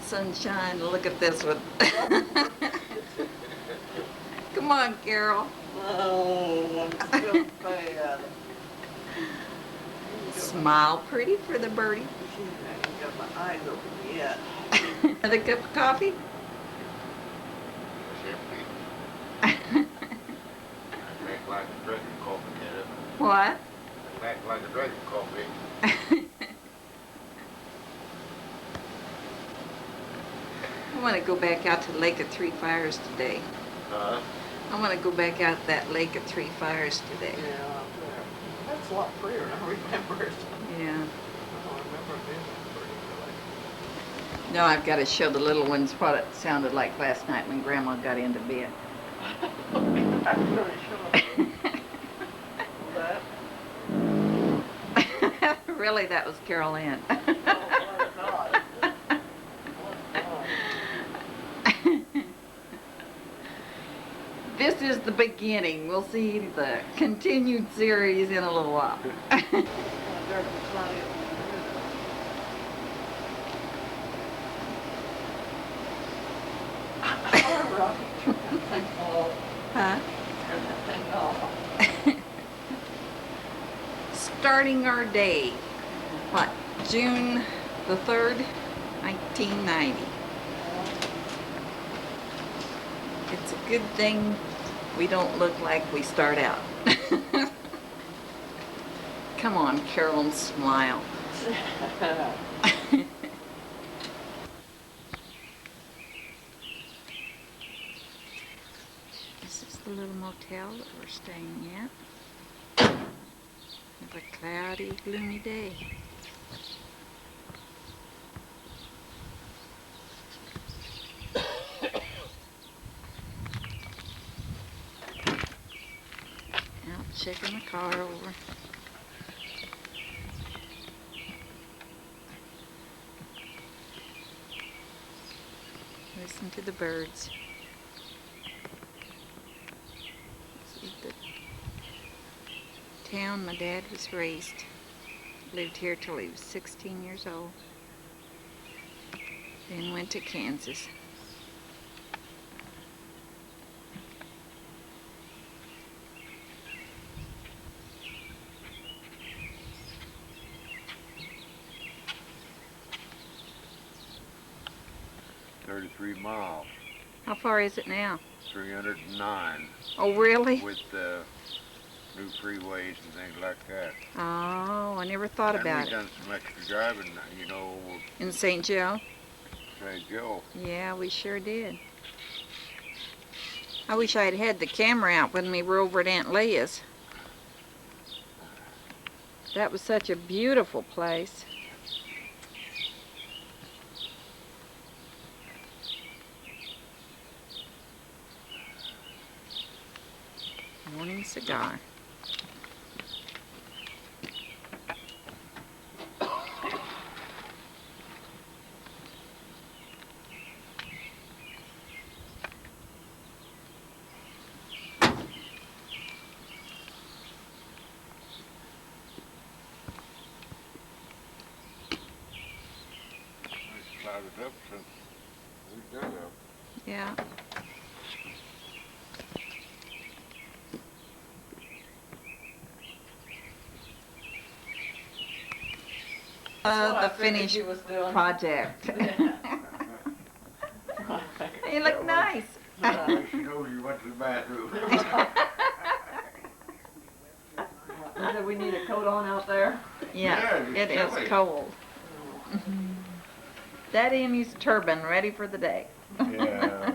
sunshine. Look at this one. Come on, Carol. Oh, I'm so bad. Smile pretty for the birdie. I ain't got my eyes open yet. Another cup of coffee? Act like a drinking coffee, get it? What? Act like a drinking coffee. I want to go back out to the Lake of Three Fires today. Huh? I want to go back out to that Lake of Three Fires today. Yeah, that's a lot prettier than I remember it. Yeah. I don't remember it being that pretty, No, I've got to show the little ones what it sounded like last night when Grandma got into bed. really. I really should have. That? Really, that was Carol Ann. Oh, my God. This is the beginning. We'll see the continued series in a little while. Huh? Starting our day, what, June the 3rd, 1990. It's a good thing we don't look like we start out. Come on, Carol, and smile. This is the little motel that we're staying at. It's a cloudy, gloomy day. Out checking the car over. Listen to the birds. This is the town my dad was raised. Lived here till he was 16 years old. Then went to Kansas. miles. How far is it now? 309. Oh, really? With new freeways and things like that. Oh, I never thought about we've it. done some extra driving, you know. In St. Joe? St. Joe. Yeah, we sure did. I wish I'd had the camera out when we were over at Aunt Leah's. That was such a beautiful place. Morning cigar. It's clouded up since we've done that. Yeah. The finished project. You look nice. She knows you went to the bathroom. Do we need a coat on out there? Yeah, Yeah, it it's is chilly. cold. Daddy and his turban ready for the day. Yeah.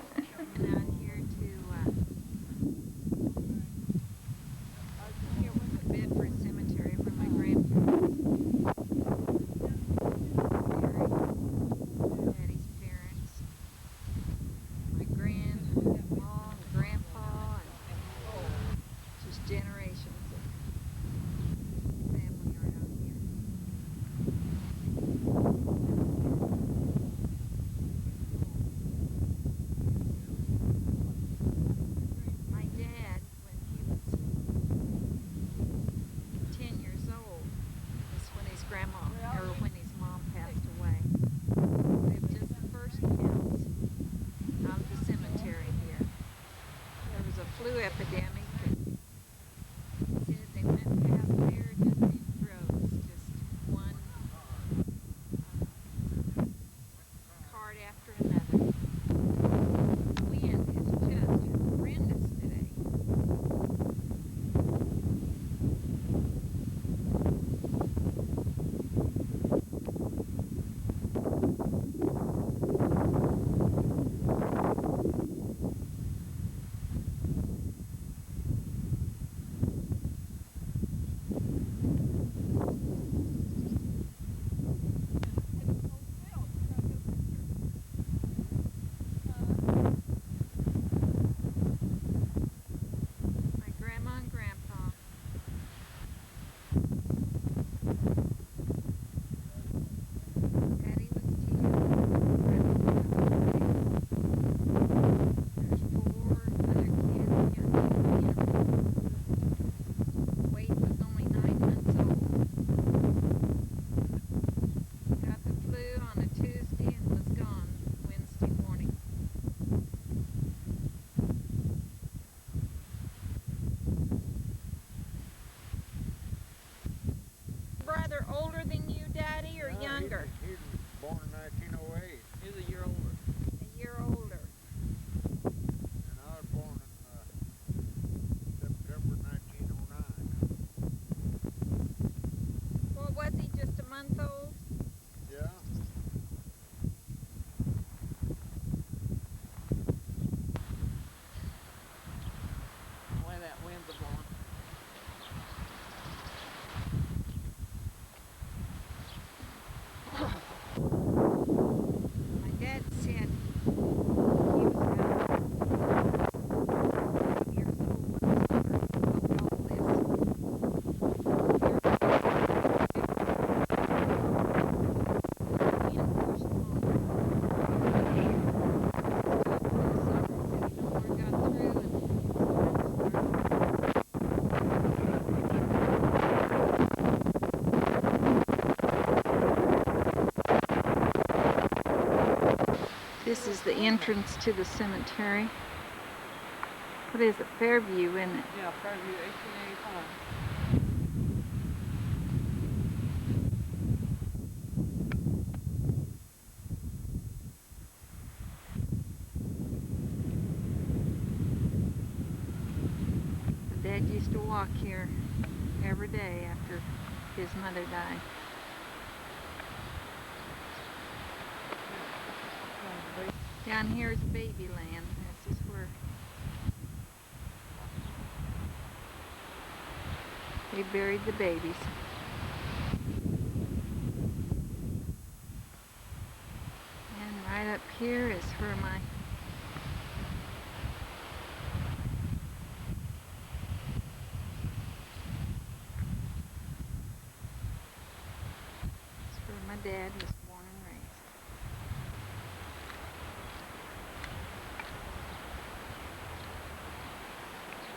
younger. He was born in 1908, He's a year older. A year older. and I was born in September 1909. Well, was he just a month old? Yeah. The way that wind's blowing. My dad said he was about 5 years old when he started wrote all this. He pushed on. This is the entrance to the cemetery. What is it? Fairview, isn't it? Yeah, Fairview, 1885. Dad used to walk here every day after his mother died. Down here is Babyland. This is where they buried the babies. And right up here is where my dad was born and raised.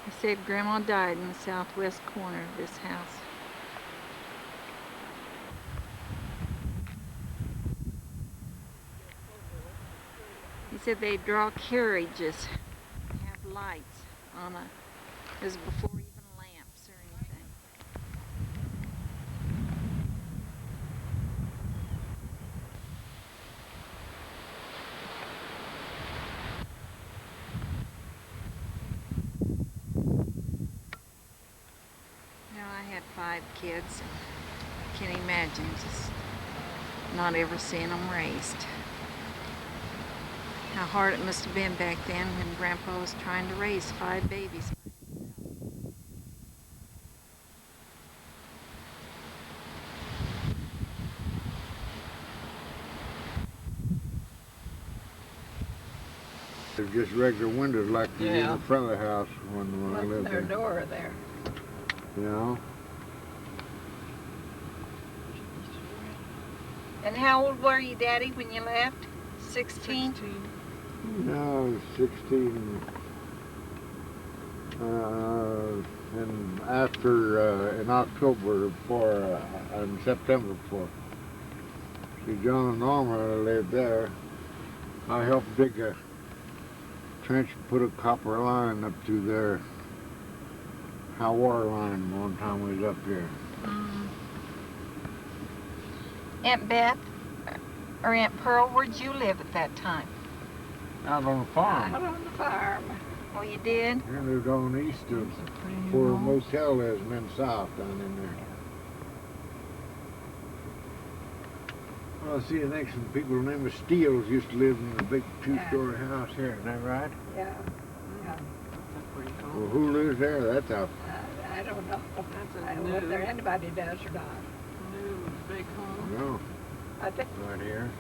He said Grandma died in the southwest corner of this house. He said they draw carriages, have lights on a, it was before even lamps or anything. I had 5 kids. I can't imagine just not ever seeing them raised. How hard it must have been back then when Grandpa was trying to raise 5 babies. They're just regular windows like you Yeah. in the front of the house when I lived Their there. door there. You know? And how old were you, Daddy, when you left? 16? 16. No, I was 16. And after, in October before, in September before. See, John and Norma lived there. I helped dig a trench and put a copper line up through there. High water line one time we was up here. Aunt Beth or Aunt Pearl, where'd you live at that time? Out on the farm. Out on the farm. Oh, you did? We lived on east of where the motel is, and then south down in there. Well, see, the next one, people named the Steeles used to live in a big 2-story house here, isn't that right? Yeah, yeah. That's pretty Well, cool. who lives there? That's out. I don't know. That's I a don't know whether new, anybody does or not. new big home. No, I think, right here.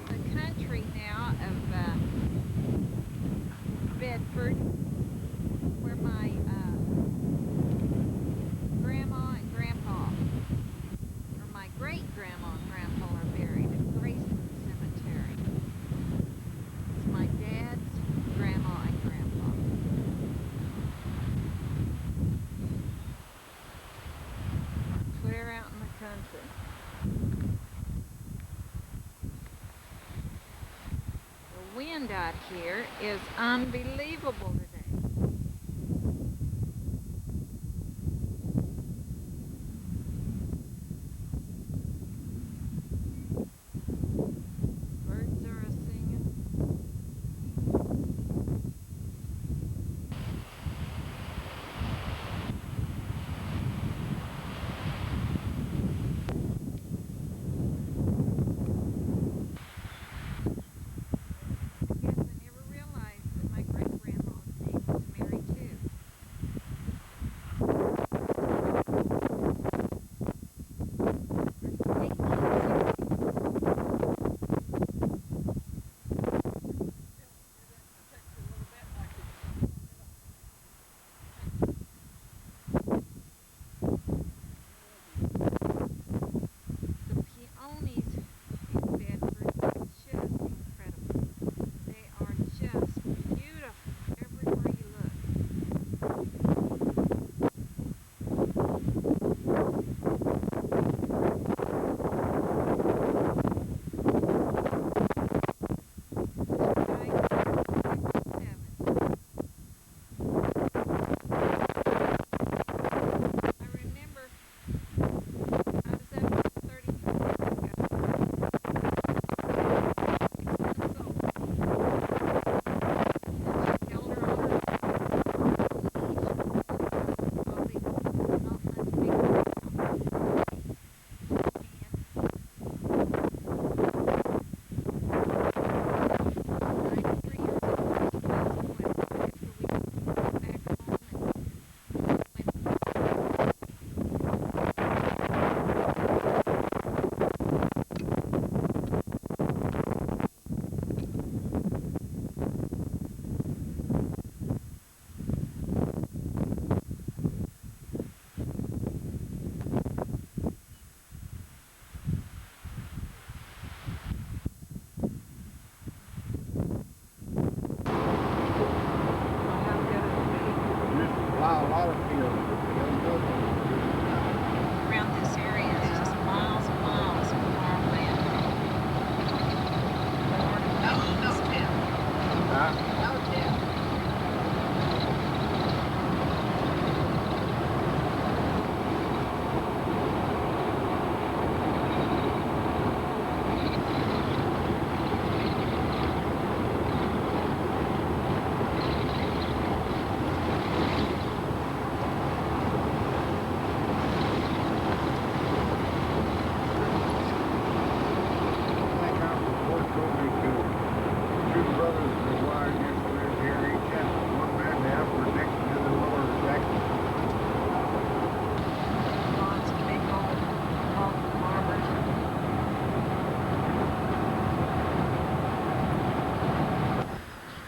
The country now of Bedford, where my grandma and grandpa, or my great-grandma and grandpa are buried at Graceland Cemetery. It's my dad's grandma and grandpa. Clear out in the country. The wind out here is unbelievable today.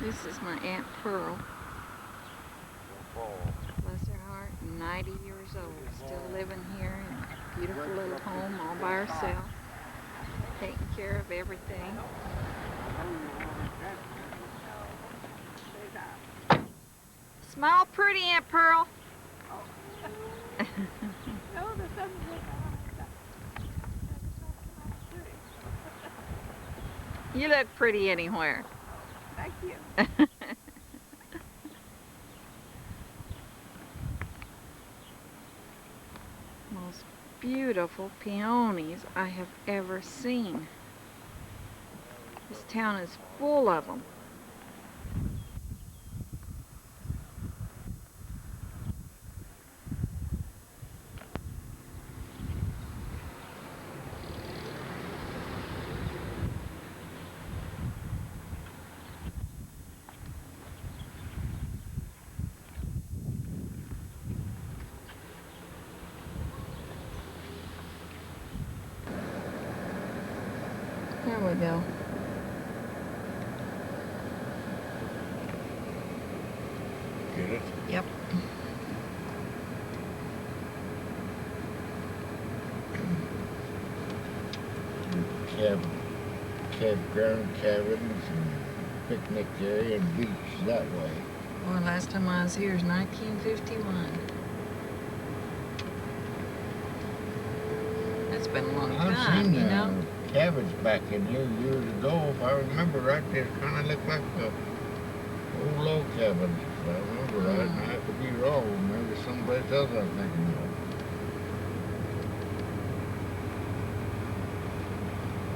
This is my Aunt Pearl. Bless her heart, 90 years old, still living here in a beautiful little home all by herself, taking care of everything. Smile pretty, Aunt Pearl. No, the sun was You look pretty anywhere. Thank you. Most beautiful peonies I have ever seen. This town is full of them. There we go. Get it? Yep. Campground cabins and picnic area and beach that way. Well, last time I was here was 1951. That's been a long I've time, seen you know? cabins back in here years ago. If I remember right, they kind of look like the old log cabins. If I remember right, and I could be wrong. Maybe someplace else I'm thinking of.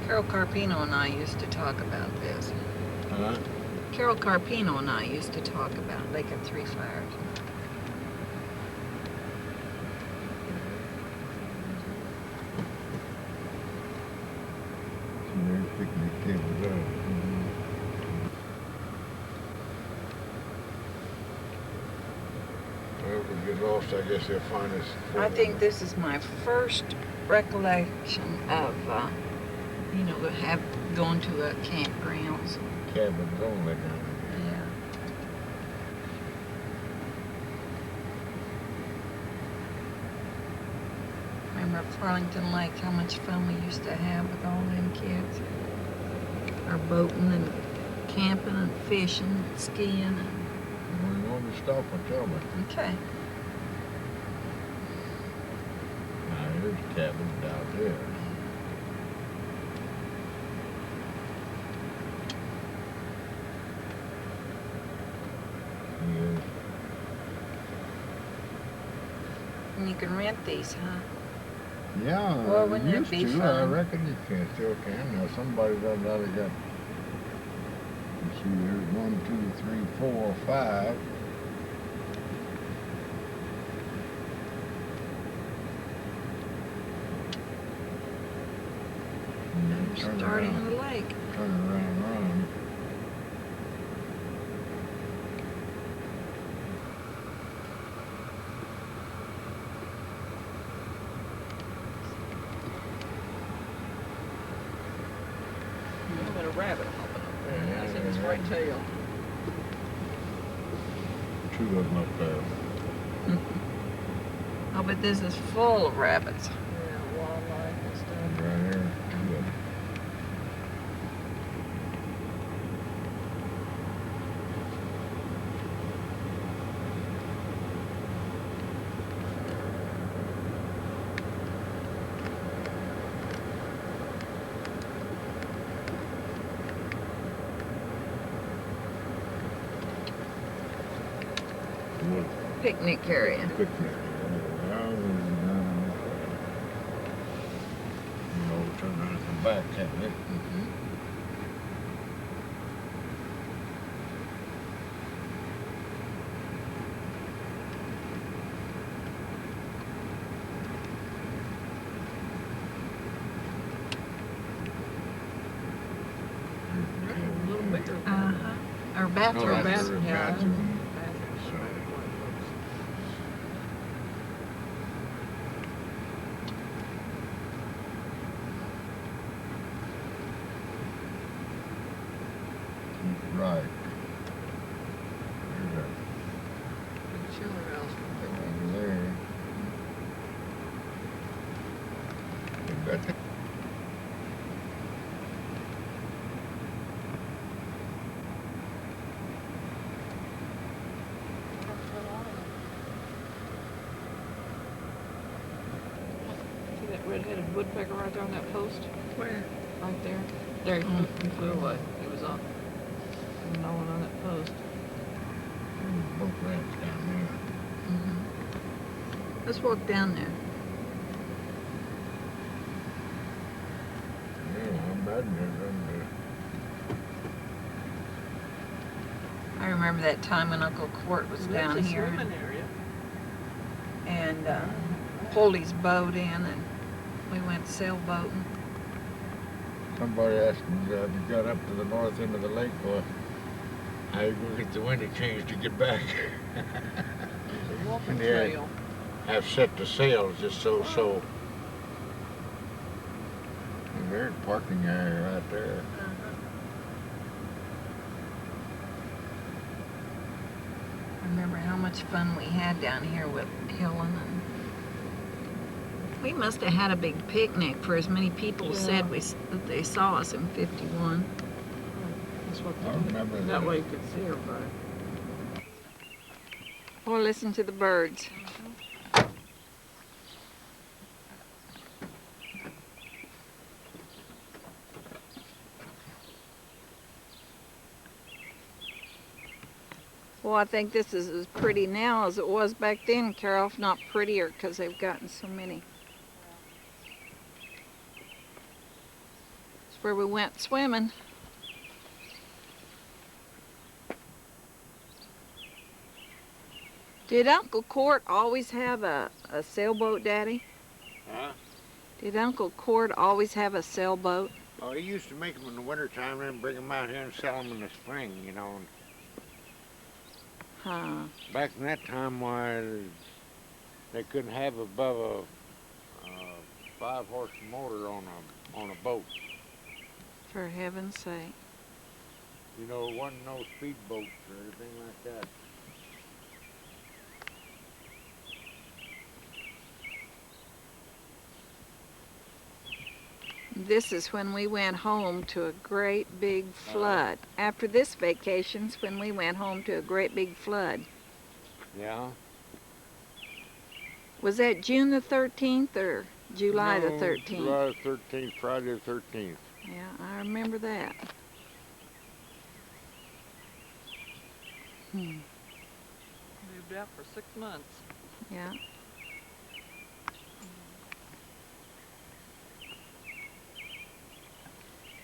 Carol Carpino and I used to talk about this. Huh? Carol Carpino and I used to talk about Lake of Three Fires. There's picnic tables there. Well, if we get lost, I guess they'll find us. I think this is my first recollection of, you know, going to a campgrounds. Cabins only down Yeah. Remember at Farlington Lake, how much fun we used to have with all them kids. Our boating and camping and fishing and skiing. And... there. We want to stop and tell me. Okay. Now, here's cabins down there. Yes. And you can rent these, huh? Yeah, Well, wouldn't it used be to. I fun? reckon you can still can. Now somebody done that got. Let's see, there's 1, 2, 3, 4, 5. And then turn Starting around, the lake. turn around, run. Look at a rabbit hopping up there. Yeah, That's in his yeah. right tail. 2 of them up there. Oh, but this is full of rabbits. Yeah, wildlife and stuff. And right here, 2 of them. What Picnic area. picnic. You know, turn around and come back, can't it? A little bigger. Uh-huh. Or Oh, bathrooms. that's her Yeah. bathroom. So, right. red-headed woodpecker right there on that post? Where? Right there. There he flew away. He was on. No one on that post. There's boat ramps down there. Mm-hmm. Let's walk down there. Yeah, I imagine there's under. I remember that time when Uncle Court was down There's a here swimming area. and pulled his boat in, and we went sailboating. Somebody asked me if you got up to the north end of the lake, well, how you gonna get the wind change to get back? There's a walking Yeah. trail. Have set the sails just so. And there's a parking area right there. I remember how much fun we had down here with Helen, and we must have had a big picnic for as many people said that they saw us in 51. That's what I remember that that. way you could see everybody. Or listen to the birds. Well, I think this is as pretty now as it was back then, Carol, if not prettier, because they've gotten so many. It's where we went swimming. Did Uncle Court always have a sailboat, Daddy? Huh? Did Uncle Court always have a sailboat? Oh, he used to make them in the wintertime and then bring them out here and sell them in the spring, you know. Huh. Back in that time, why they couldn't have above a 5-horse motor on a boat. For heaven's sake. You know, there wasn't no speedboats or anything like that. This is when we went home to a great big flood. After this vacation's when we went home to a great big flood. Yeah. Was that June the 13th or July the No, 13th? July the 13th, Friday the 13th. Yeah, I remember that. Moved out for 6 months. Yeah.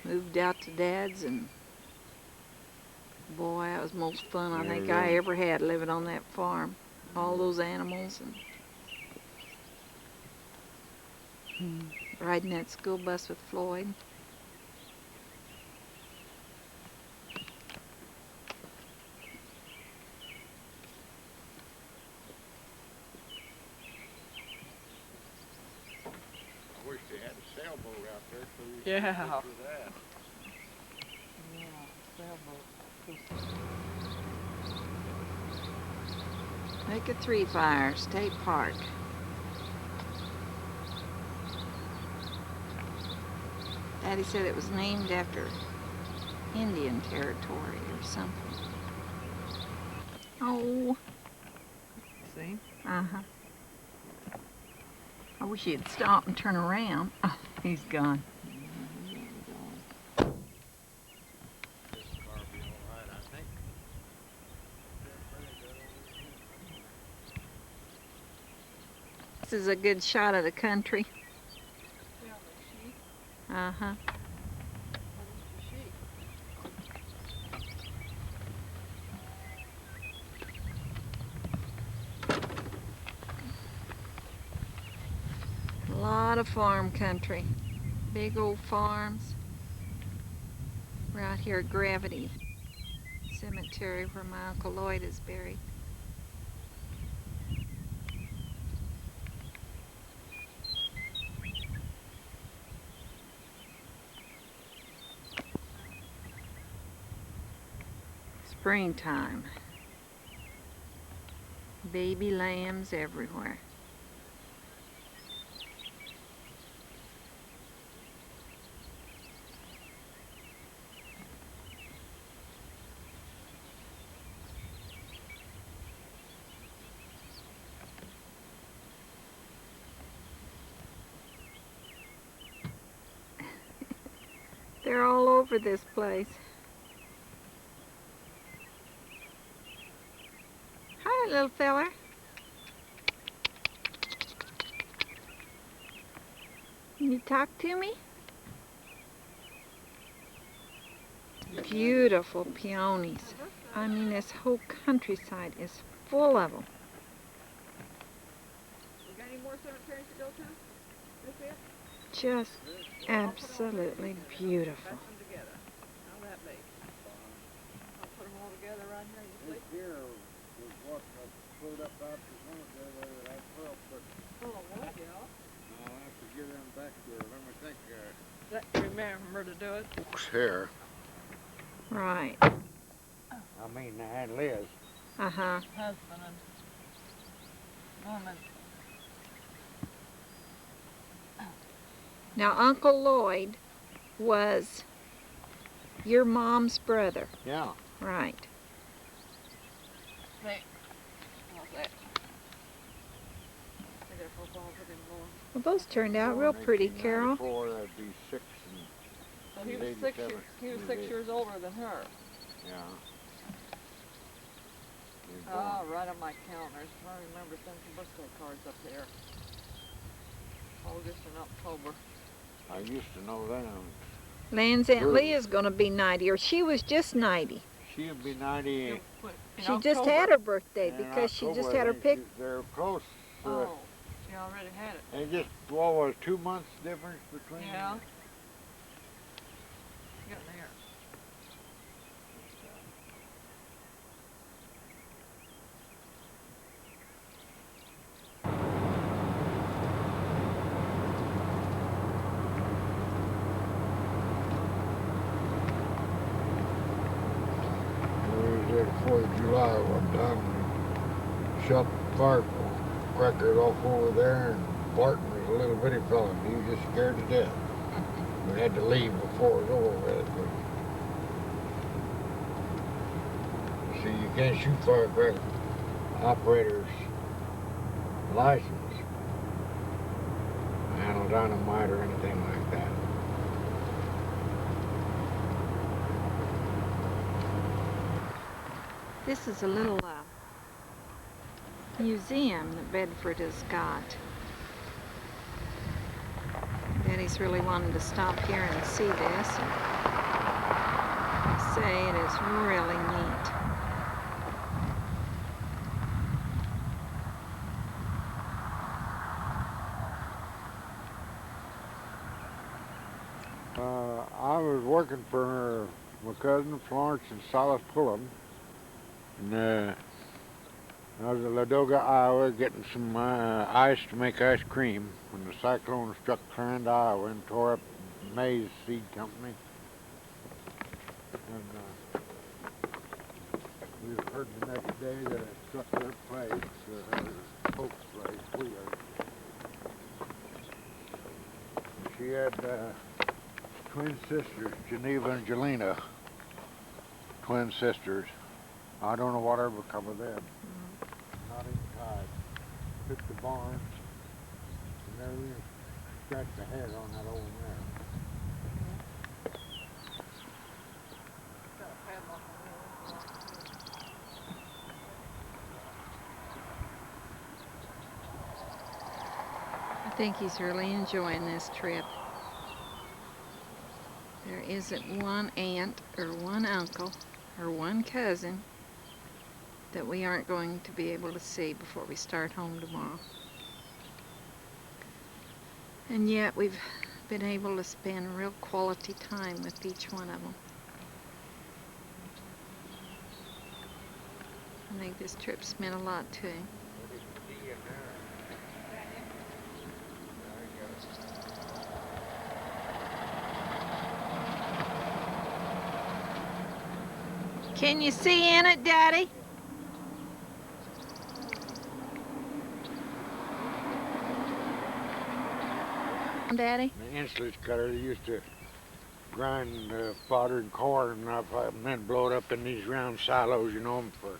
Moved out to Dad's, and boy, that was the most fun I think I ever had living on that farm. All those animals and riding that school bus with Floyd. I wish they had a sailboat out there so you Yeah. could go through that. Make it 3 Fire State Park. Daddy said it was named after Indian territory or something. Oh. See? Uh-huh. I wish he'd stop and turn around. Oh, he's gone. This car will be all right, I think. This is a good shot of the country. Yeah, the sheep. Uh-huh. The sheep. A lot of farm country. Big old farms. We're out here at Gravity Cemetery where my Uncle Lloyd is buried. Springtime. Baby lambs everywhere. They're all over this place. Hi, little feller. Can you talk to me? Beautiful peonies. I mean, this whole countryside is full of them. We got any more cemeteries to go to? This it? Just absolutely beautiful. Patch them together. How that be? I'll put them all together right here. You This see? here was what I pulled up after one of the that well, but Oh, what, yeah? I'll have to give them back to her. Let me think. That, remember to do it? Here. Right. I mean, and Liz. Uh-huh. Husband and woman. Now, Uncle Lloyd was your mom's brother. Yeah. Right. Hey. How's that? I got footballs with him going. Well, those turned out real pretty, Carol. That'd be 6 So and he was 6 years older than her. Yeah. Oh, right on my calendar. I remember sending some birthday cards up there. August and October. I used to know them. Lan's Aunt Lee is going to be 90, or she was just 90. She'll be 90. In She just October. had her birthday in because she just October, had I her think pic. They're close. Oh, she already had it. And just, what was 2 months difference between Yeah. them? She got there. We was there the 4th of July one time. We shot the firecrackers off over there, and Barton was a little bitty fella, and he was just scared to death. We had to leave before it was over with. But see, you can't shoot firecracker operators license, handle dynamite or anything like that. This is a little museum that Bedford has got. Daddy's really wanted to stop here and see this. They say it is really neat. I was working for my cousin Florence and Silas Pullum, and I was in Ladoga, Iowa, getting some ice to make ice cream when the cyclone struck Clarendon, Iowa, and tore up Maize Seed Company. And we heard the next day that it struck their place, her folks' place, Wheeler. She had twin sisters, Geneva and Jelena, twin sisters. I don't know whatever become of them. Not even tied. Took the barn and everything, scratched the head on that old mare. I think he's really enjoying this trip. There isn't one aunt or one uncle or one cousin that we aren't going to be able to see before we start home tomorrow. And yet we've been able to spend real quality time with each one of them. I think this trip's meant a lot to him. Can you see in it, Daddy? Daddy? The insulate cutter, they used to grind fodder and corn up and then blow it up in these round silos, you know, for